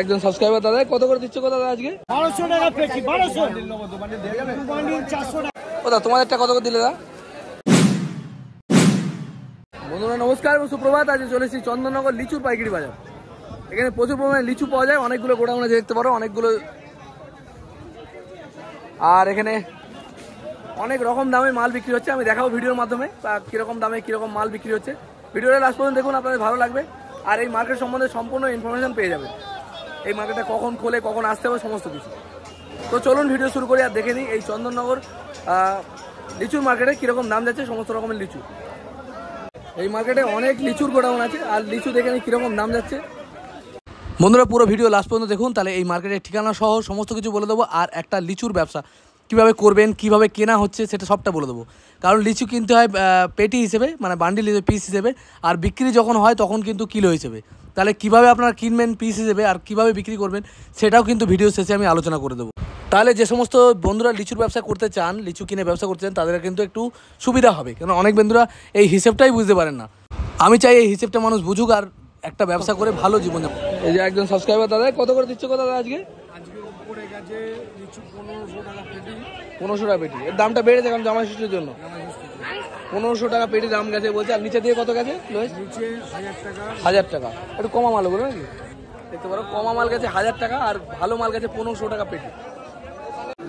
একজন সাবস্ক্রাইবার দাদা কত করে দিচ্ছ কত দাদা আজকে 1200 টাকা পেটি 1200 বান্ডিল 400 টাকা দাদা তোমাদেরটা কত করে দিলে দাদা? বন্ধুরা নমস্কার, সুপ্রভাত। আজ চলে এসেছি চন্দননগর লিচুর পাইকারি বাজার। এখানে প্রচুর পরিমাণে লিচু পাওয়া যায়, অনেকগুলো গোডাউনে দেখতে পারো, অনেকগুলো। আর এখানে অনেক রকম দামে মাল বিক্রি হচ্ছে, আমি দেখাবো ভিডিওর মাধ্যমে কিরকম দামে কিরকম মাল বিক্রি হচ্ছে। ভিডিওটা লাস্ট পর্যন্ত দেখুন, আপনাদের ভালো লাগবে। আর এই মার্কেট সম্বন্ধে সম্পূর্ণ ইনফরমেশন পেয়ে যাবেন, এই মার্কেটটা কখন খোলে, কখন আসতে হবে, সমস্ত কিছু। তো চলুন ভিডিও শুরু করি আর দেখে নিই এই চন্দননগর লিচুর মার্কেটে কীরকম দাম যাচ্ছে সমস্ত রকমের লিচু। এই মার্কেটে অনেক লিচুর গোডাউন আছে, আর লিচু দেখে নিই কীরকম দাম যাচ্ছে। বন্ধুরা পুরো ভিডিও লাস্ট পর্যন্ত দেখুন, তাহলে এই মার্কেটের ঠিকানা সহ সমস্ত কিছু বলে দেবো। আর একটা লিচুর ব্যবসা কীভাবে করবেন, কীভাবে কেনা হচ্ছে সেটা সবটা বলে দেবো। কারণ লিচু কিনতে হয় পেটি হিসেবে, মানে বান্ডিল হিসেবে, পিস হিসেবে। আর বিক্রি যখন হয় তখন কিন্তু কিলো হিসেবে। তাহলে কীভাবে আপনারা কিনবেন পিস হিসেবে আর কীভাবে বিক্রি করবেন সেটাও কিন্তু ভিডিও শেষে আমি আলোচনা করে দেবো। তাহলে যে সমস্ত বন্ধুরা লিচুর ব্যবসা করতে চান, লিচু কিনে ব্যবসা করতে চান, তাদের কিন্তু একটু সুবিধা হবে। কারণ অনেক বন্ধুরা এই হিসেবটাই বুঝতে পারেন না। আমি চাই এই হিসেবটা মানুষ বুঝুক আর একটা ব্যবসা করে ভালো জীবন যাপন। এই যে একজন সাবস্ক্রাইবার দাদা কত করে দিচ্ছ কত দাদা আজকে? উপরে গেছে লিচু 1500 টাকা পেটি। 1500 টাকা পেটি। এর দামটা বেড়েছে কারণ জামাই ষষ্ঠীর জন্য 1500 টাকা পেটি দাম গেছে বলছে। আর নিচে দিয়ে কত গেছে? নিচে 1000 টাকা। 1000 টাকা। একটু কমা মাল ওগুলো নাকি দেখতে পারো, কমা মাল গেছে 1000 টাকা, আর ভালো মাল গেছে 1500 টাকা পেটি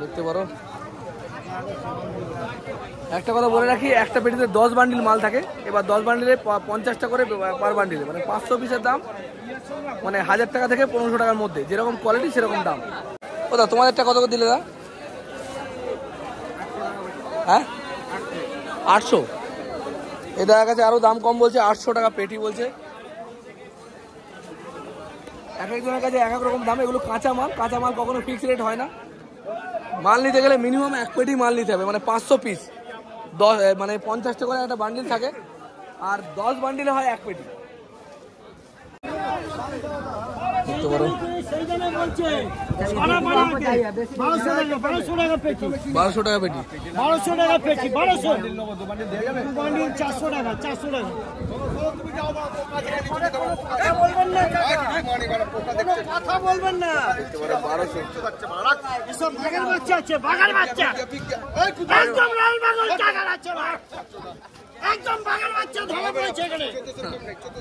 দেখতে পারো। একটা কথা বলে রাখি, একটা পেটিতে 10 বান্ডিল মাল থাকে। এবার 10 বান্ডিলে 50 টাকা করে পার বান্ডিলে, মানে 500 পিসের দাম, মানে 1000 টাকা থেকে 1500 টাকার মধ্যে, যেরকম কোয়ালিটি সেরকম দাম। ও দা তোমাদেরটা কত করে দিলে দা? হ্যাঁ 800। এই দেখা গেছে আরও দাম কম বলছে, 800 টাকা পেটি বলছে। এক একজনের কাছে এক এক রকম দাম। এগুলো কাঁচা মাল, কাঁচা মাল কখনো ফিক্সড রেট হয় না। মাল নিতে গেলে মিনিমাম 1 পেটি মাল নিতে হবে, মানে 500 পিস, 10 মানে 50 টাকা করে একটা বান্ডিল থাকে। আর 10 বান্ডিলে হয় 1 পেটি দেখতে পারো। 1200 টাকা পেটি। 1200 টাকা পেটি। 1200 টাকা পেটি 1200 বান্ডিল 400 টাকা 400 টাকা। কথা বলবেন না। দেখতে পারো 1200। এসব বাঘের বাচ্চা আছে, বাঘের বাচ্চা একদম লাল বাঘের টাকার আছে, একদম বাঘের বাচ্চা ধরা পড়েছে এখানে।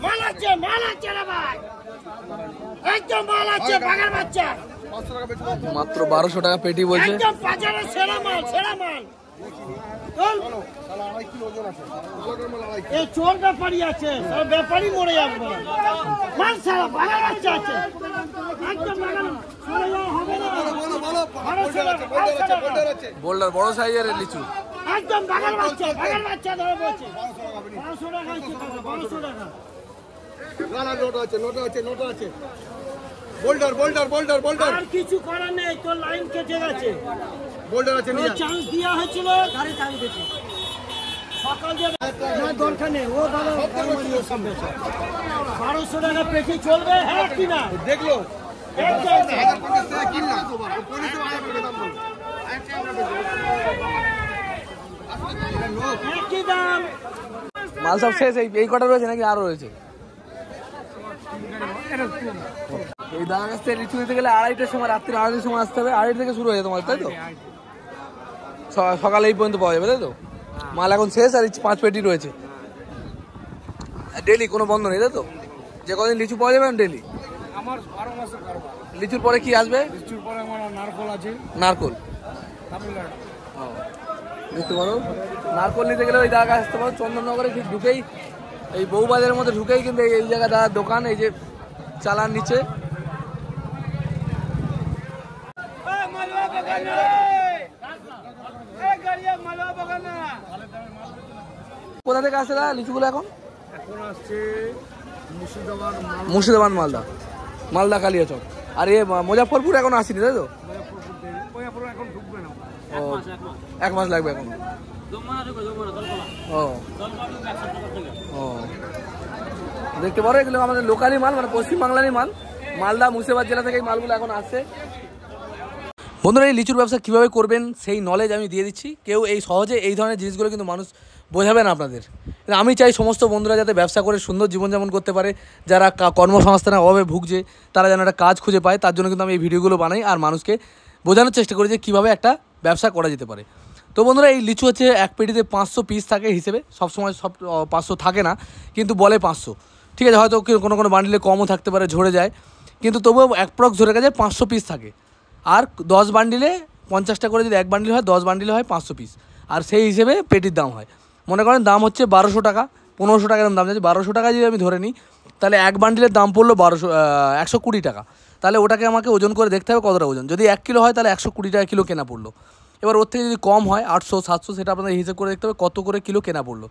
মাল আছে রে ভাই, একদম মাল আছে বাঘের বাচ্চা। মাত্র 1200 টাকা পেটি বলছে। একদম বাজারের সেরা মাল, সেরা মাল। এই চোর ব্যাপারী আছে, সব ব্যাপারী মরে যাবে। মাল সারা বাঘের বাচ্চা আছে, একদম বোল্ডার বড় সাইজের লিচু, একদম বাঘের বাচ্চা, বাঘের বাচ্চা ধরে পড়ছে। 1200 টাকা আছে, 1200 টাকা। নোট আছে। বোল্ডার আর কিছু করার নেই, তোর লাইন কেটে গেছে। বোল্ডার আছে, নিয়ে চান্স দেওয়া হয়েছিল, গাড়ি চান্স দিয়েছে। সকাল যে না দরকার নেই, ও ভালো 1200 টাকা পেটি চলবে। হ্যাঁ কি না দেখলো একই দাম। মাল সব শেষ? এই কটা রয়েছে নাকি আরো রয়েছে? এই দাম আসতে লিচু নিতে গেলে 2:30টার সময়, রাত্রি 2:30টার সময় আসতে হবে। 2:30 থেকে শুরু হয়ে তোমার, তাই তো? সকালে এই পর্যন্ত পাওয়া যাবে, তাই তো? মাল এখন শেষ, আর 5 পেটি রয়েছে। ডেলি কোনো বন্ধ নেই, তাই তো? যে কদিন লিচু পাওয়া যাবে ডেলি। আমার 12 মাসের কারবার। লিচুর পরে কি আসবে? লিচুর পরে আমার নারকল আছে। নারকল দেখতে পারো। নারকল নিতে গেলে ওই জায়গা আসতে পারো, চন্দননগরে ঠিক ঢুকেই, এই বউবাজারের মধ্যে ঢুকেই কিন্তু এই জায়গা দাদার দোকান, এই যে চালার নিচে। কোথা থেকে আসছে দাদা লিচুগুলো এখন? আসছে মুর্শিদাবাদ, মালদা কালিয়াচক। আর এ মুজাফফরপুর এখন আসেনি, তাই তো? এখন ঢুকবে না, 1 মাস লাগবে এখন। দেখতে পারো এগুলো আমাদের লোকালি মাল, মানে পশ্চিমবাংলারই মাল। মালদা মুর্শিদাবাদ জেলা থেকে এই মালগুলো এখন আসছে। বন্ধুরা এই লিচুর ব্যবসা কীভাবে করবেন সেই নলেজ আমি দিয়ে দিচ্ছি। কেউ এই সহজে এই ধরনের জিনিসগুলো কিন্তু মানুষ বোঝাবে না আপনাদের। আমি চাই সমস্ত বন্ধুরা যাতে ব্যবসা করে সুন্দর জীবনযাপন করতে পারে, যারা কর্মসংস্থানের অভাবে ভুগছে তারা যেন একটা কাজ খুঁজে পায়, তার জন্য কিন্তু আমি এই ভিডিওগুলো বানাই আর মানুষকে বোঝানোর চেষ্টা করি যে কীভাবে একটা ব্যবসা করা যেতে পারে। তো বন্ধুরা এই লিচু হচ্ছে এক পেটিতে 500 পিস থাকে হিসেবে, সবসময় সব 500 থাকে না, কিন্তু বলে 500, ঠিক আছে। হয়তো কোনো কোনো বান্ডিলে কমও থাকতে পারে, ঝরে যায়, কিন্তু তবুও অ্যাপ্রক্স ধরে গেছে 500 পিস থাকে। আর 10 বান্ডিলে 50টা করে যদি এক বান্ডিল হয়, 10 বান্ডিলে হয় 500 পিস, আর সেই হিসেবে পেটির দাম হয়। মনে করেন দাম হচ্ছে 1200 টাকা, 1500 টাকা এরকম দাম যাচ্ছে। 1200 টাকা যদি আমি ধরে নিই, তাহলে এক বান্ডিলের দাম পড়লো 120 টাকা। তাহলে ওটাকে আমাকে ওজন করে দেখতে হবে কতটা ওজন। যদি 1 কিলো হয় তাহলে 120 টাকা কিলো কেনা পড়লো। এবার ওর থেকে যদি কম হয় 800 700, সেটা আপনাদের হিসেব করে দেখতে হবে কত করে কিলো কেনা পড়লো।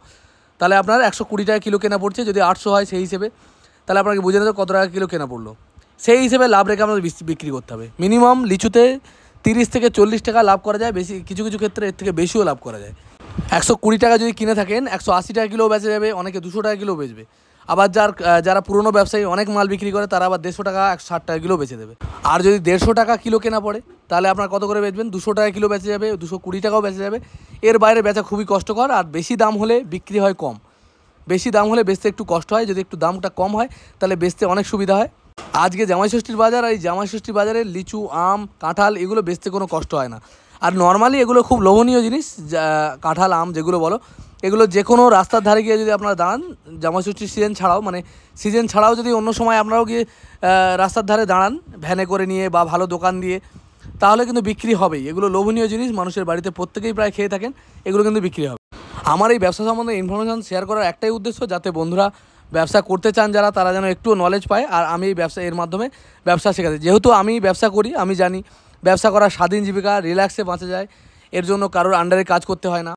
তাহলে আপনার 120 টাকা কিলো কেনা পড়ছে, যদি 800 হয় সেই হিসেবে, তাহলে আপনাকে বুঝে নিতে হবে কত টাকা কিলো কেনা পড়লো। সেই হিসেবে লাভ রেখে আপনাদের বিক্রি করতে হবে। মিনিমাম লিচুতে 30 থেকে 40 টাকা লাভ করা যায়, বেশি কিছু কিছু ক্ষেত্রে এর থেকে বেশিও লাভ করা যায়। 120 টাকা যদি কিনে থাকেন, 180 টাকা কিলো বেচে যাবে, অনেকে 200 টাকা কিলো বেচবে। আবার যারা পুরনো ব্যবসায়ী অনেক মাল বিক্রি করে তারা আবার 150 টাকা 160 টাকা কিলো বেচে দেবে। আর যদি 150 টাকা কিলো কেনা পড়ে, তাহলে আপনার কত করে বেচবেন? 200 টাকা কিলো বেচে যাবে, 220 টাকাও বেচে যাবে। এর বাইরে বেচা খুবই কষ্টকর, আর বেশি দাম হলে বিক্রি হয় কম। বেশি দাম হলে বেচতে একটু কষ্ট হয়, যদি একটু দামটা কম হয় তাহলে বেচতে অনেক সুবিধা হয়। আজকে জামাই ষষ্ঠীর বাজার, আর এই জামাই ষষ্ঠীর বাজারে লিচু, আম, কাঁঠাল এগুলো বেচতে কোনো কষ্ট হয় না। আর নর্মালি এগুলো খুব লোভনীয় জিনিস, কাঁঠাল, আম যেগুলো বলো, এগুলো যে কোনো রাস্তার ধারে গিয়ে যদি আপনারা দাঁড়ান, জামাই ষষ্ঠীর সিজন ছাড়াও, মানে সিজন ছাড়াও যদি অন্য সময় আপনারাও গিয়ে রাস্তার ধারে দাঁড়ান ভ্যানে করে নিয়ে বা ভালো দোকান দিয়ে, তাহলে কিন্তু বিক্রি হবেই। এগুলো লোভনীয় জিনিস, মানুষের বাড়িতে প্রত্যেকেই প্রায় খেয়ে থাকেন, এগুলো কিন্তু বিক্রি হবে। আমার এই ব্যবসা সম্বন্ধে ইনফরমেশান শেয়ার করার একটাই উদ্দেশ্য, যাতে বন্ধুরা ব্যবসা করতে চান যারা, তারা যেন একটু নলেজ পায়। আর আমি এই ব্যবসা এর মাধ্যমে ব্যবসা শেখাতে, যেহেতু আমি ব্যবসা করি, আমি জানি ব্যবসা করা স্বাধীন জীবিকা, রিল্যাক্সে বাঁচা যায়, এর জন্য কারোর আন্ডারে কাজ করতে হয় না।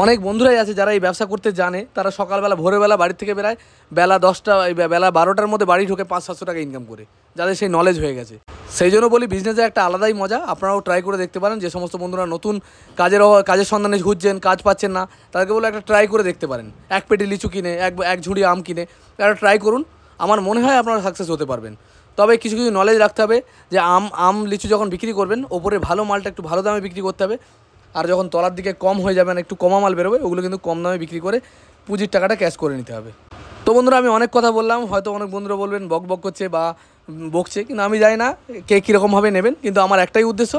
অনেক বন্ধুরাই আছে যারা এই ব্যবসা করতে জানে, তারা সকালবেলা ভোরবেলা বাড়ি থেকে বেরায়, বেলা 12টার মধ্যে বাড়ি ঢোকে 500-700 টাকা ইনকাম করে, যাদের সেই নলেজ হয়ে গেছে। সেই জন্য বলি বিজনেসে একটা আলাদাই মজা, আপনারাও ট্রাই করে দেখতে পারেন। যে সমস্ত বন্ধুরা নতুন কাজের সন্ধানে ঘুরছেন, কাজ পাচ্ছেন না, তাদেরকে বলে একটা ট্রাই করে দেখতে পারেন। এক পেটি লিচু কিনে, এক ঝুড়ি আম কিনে একটা ট্রাই করুন, আমার মনে হয় আপনারা সাকসেস হতে পারবেন। তবে কিছু কিছু নলেজ রাখতে হবে, যে লিচু যখন বিক্রি করবেন, ওপরে ভালো মালটা একটু ভালো দামে বিক্রি করতে হবে, আর যখন তলার দিকে কম হয়ে যাবেন, একটু কমা মাল বেরোবে, ওগুলো কিন্তু কম দামে বিক্রি করে পুঁজির টাকাটা ক্যাশ করে নিতে হবে। তো বন্ধুরা আমি অনেক কথা বললাম, হয়তো অনেক বন্ধুরা বলবেন বক করছে বা বকছে, কিন্তু আমি জানি না কে কীরকমভাবে নেবেন, কিন্তু আমার একটাই উদ্দেশ্য,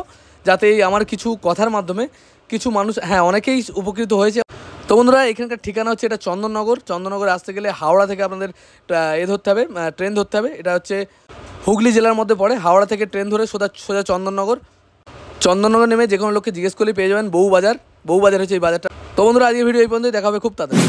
যাতে এই আমার কিছু কথার মাধ্যমে কিছু মানুষ, অনেকেই উপকৃত হয়েছে। তো বন্ধুরা এখানকার ঠিকানা হচ্ছে এটা চন্দননগরে আসতে গেলে হাওড়া থেকে আপনাদের ধরতে হবে, ট্রেন ধরতে হবে। এটা হচ্ছে হুগলি জেলার মধ্যে পড়ে। হাওড়া থেকে ট্রেন ধরে সোজা চন্দননগর নেমে যে কোনো লোককে জিজ্ঞেস করলে পেয়ে যাবেন বউ বাজার হচ্ছে এই বাজারটা। তো বন্ধুরা আজকে ভিডিও এই পর্যন্তই, দেখা হবে খুব তাড়াতাড়ি।